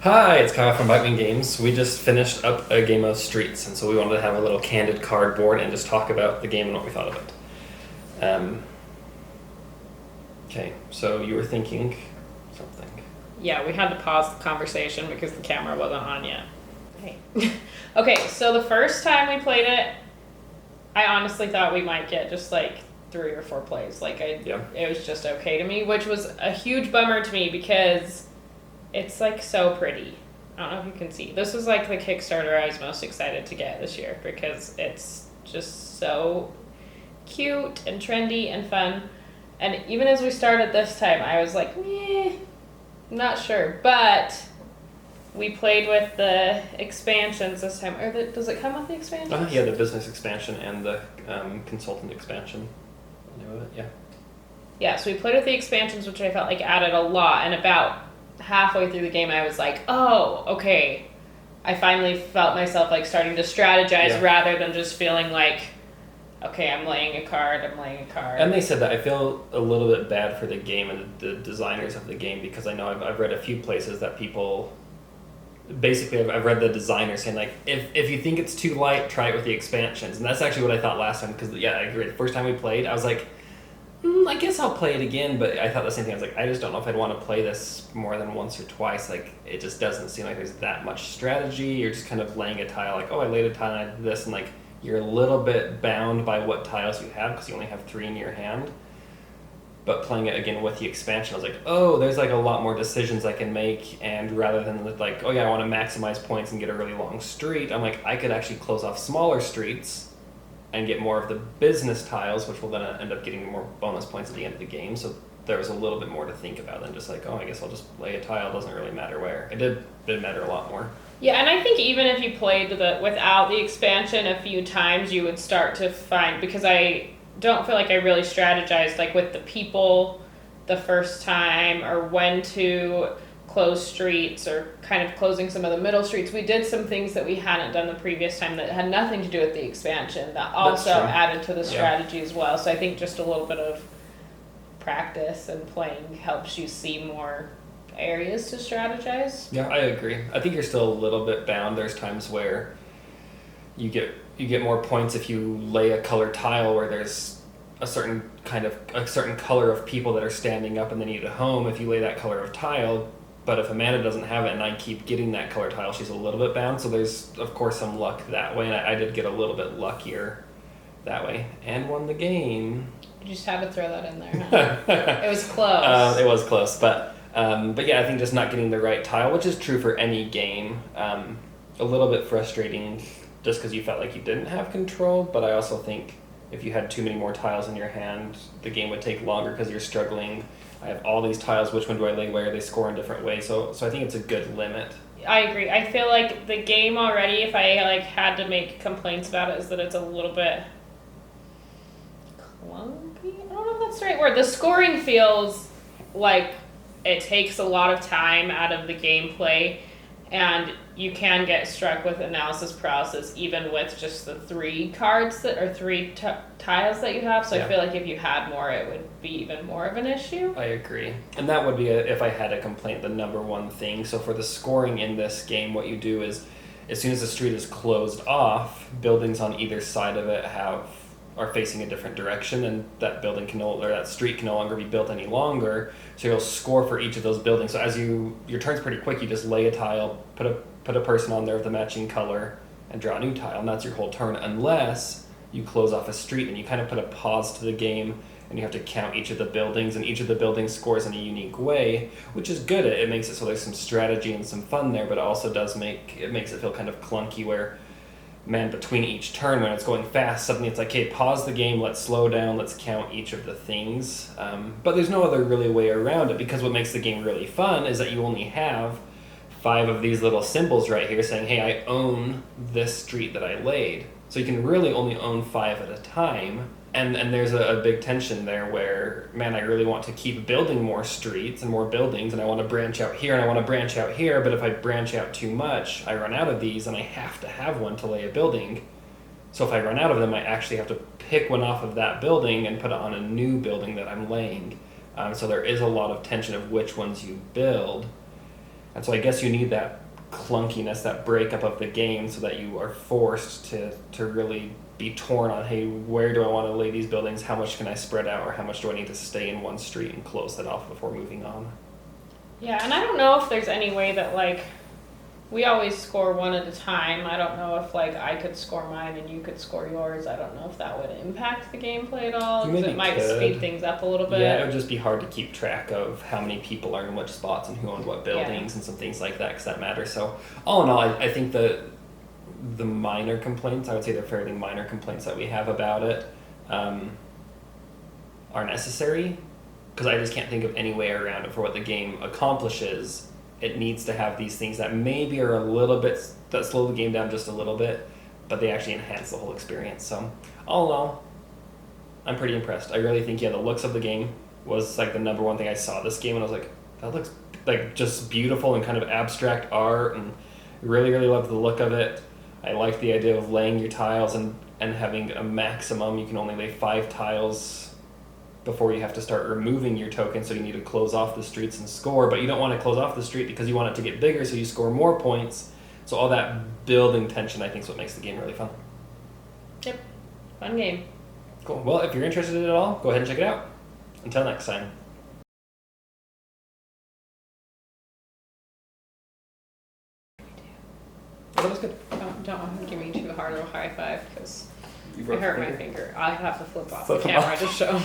Hi, it's Kyle from Bikeman Games. We just finished up a game of Streets, and so we wanted to have a little candid cardboard and just talk about the game and what we thought of it. Okay, so you were thinking something. Yeah, we had to pause the conversation because the camera wasn't on yet. Hey. Okay, so the first time we played it, I honestly thought we might get just like 3 or 4 plays. It was just okay to me, which was a huge bummer to me because it's like so pretty. I don't know if you can see. This was like the Kickstarter I was most excited to get this year because it's just so cute and trendy and fun. And even as we started this time, I was like, not sure. But we played with the expansions this time. Does it come with the expansions? Yeah, the business expansion and the consultant expansion. Yeah. Yeah, so we played with the expansions, which I felt like added a lot. And about halfway through the game, I was like, oh, okay. I finally felt myself like starting to strategize rather than just feeling like, okay, I'm laying a card. And they said that I feel a little bit bad for the game and the designers of the game because I know I've read a few places that people, basically I've read the designers saying like, if you think it's too light, try it with the expansions. And that's actually what I thought last time because I agree. The first time we played, I was like, I guess I'll play it again, but I thought the same thing. I was like, I just don't know if I'd want to play this more than once or twice. Like, it just doesn't seem like there's that much strategy. You're just kind of laying a tile, like, oh, I laid a tile and I did this, and like, you're a little bit bound by what tiles you have because you only have 3 in your hand. But playing it again with the expansion, I was like, oh, there's like a lot more decisions I can make, and rather than like, oh yeah, I want to maximize points and get a really long street, I'm like, I could actually close off smaller streets and get more of the business tiles, which will then end up getting more bonus points at the end of the game. So there was a little bit more to think about than just like, oh, I guess I'll just lay a tile. It doesn't really matter where. It did matter a lot more. Yeah, and I think even if you played without the expansion a few times, you would start to find, because I don't feel like I really strategized like with the people the first time or when to close streets or kind of closing some of the middle streets. We did some things that we hadn't done the previous time that had nothing to do with the expansion that also added to the strategy as well. So I think just a little bit of practice and playing helps you see more areas to strategize. Yeah, I agree. I think you're still a little bit bound. There's times where you get more points if you lay a colored tile where there's a certain color of people that are standing up and they need a home if you lay that color of tile. But if Amanda doesn't have it and I keep getting that color tile, she's a little bit bound. So there's, of course, some luck that way. And I did get a little bit luckier that way and won the game. You just had to throw that in there, huh? It was close. It was close. But yeah, I think just not getting the right tile, which is true for any game, a little bit frustrating just because you felt like you didn't have control. But I also think if you had too many more tiles in your hand, the game would take longer because you're struggling. I have all these tiles, which one do I lay where? They score in different ways, so I think it's a good limit. I agree. I feel like the game already, if I had to make complaints about it, is that it's a little bit clunky? I don't know if that's the right word. The scoring feels like it takes a lot of time out of the gameplay, and you can get struck with analysis paralysis even with just the 3 cards or 3 tiles that you have. So I feel like if you had more, it would be even more of an issue. I agree. And that would be, if I had a complaint, the number one thing. So for the scoring in this game, what you do is, as soon as the street is closed off, buildings on either side of it are facing a different direction, and that that street can no longer be built any longer. So you'll score for each of those buildings. So as your turn's pretty quick, you just lay a tile, put a person on there with the matching color, and draw a new tile, and that's your whole turn, unless you close off a street, and you kind of put a pause to the game, and you have to count each of the buildings, and each of the buildings scores in a unique way, which is good. It makes it so there's some strategy and some fun there, but it also makes it feel kind of clunky where, man, between each turn when it's going fast, suddenly it's like, hey, pause the game, let's slow down, let's count each of the things. But there's no other really way around it, because what makes the game really fun is that you only have 5 of these little symbols right here saying, hey, I own this street that I laid. So you can really only own 5 at a time. And there's a big tension there where, man, I really want to keep building more streets and more buildings, and I want to branch out here and I want to branch out here, but if I branch out too much, I run out of these and I have to have one to lay a building. So if I run out of them, I actually have to pick one off of that building and put it on a new building that I'm laying. So there is a lot of tension of which ones you build. And so I guess you need that clunkiness, that breakup of the game, so that you are forced to really be torn on, hey, where do I want to lay these buildings? How much can I spread out, or how much do I need to stay in one street and close that off before moving on? Yeah, and I don't know if there's any way that, like, we always score one at a time. I don't know if, like, I could score mine and you could score yours. I don't know if that would impact the gameplay at all. You Because maybe it might could. speed things up a little bit. Yeah, it would just be hard to keep track of how many people are in which spots and who owned what buildings and some things like that, because that matters. So all in all, I think the minor complaints, I would say they're fairly minor complaints that we have about it, are necessary, because I just can't think of any way around it for what the game accomplishes. It needs to have these things that maybe are a little bit, that slow the game down just a little bit, but they actually enhance the whole experience. So all in all, I'm pretty impressed. I really think, yeah, the looks of the game was like the number one thing I saw this game, and I was like, that looks like just beautiful and kind of abstract art, and really, really loved the look of it. I liked the idea of laying your tiles and having a maximum. You can only lay 5 tiles before you have to start removing your token, so you need to close off the streets and score, but you don't want to close off the street because you want it to get bigger, so you score more points. So all that building tension, I think, is what makes the game really fun. Yep. Fun game. Cool. Well, if you're interested in it all, go ahead and check it out. Until next time. Oh, that was good. Don't want to give me too hard of a high five because You I broke hurt your my finger. finger. I'll have to flip off Flip the them camera off. to show.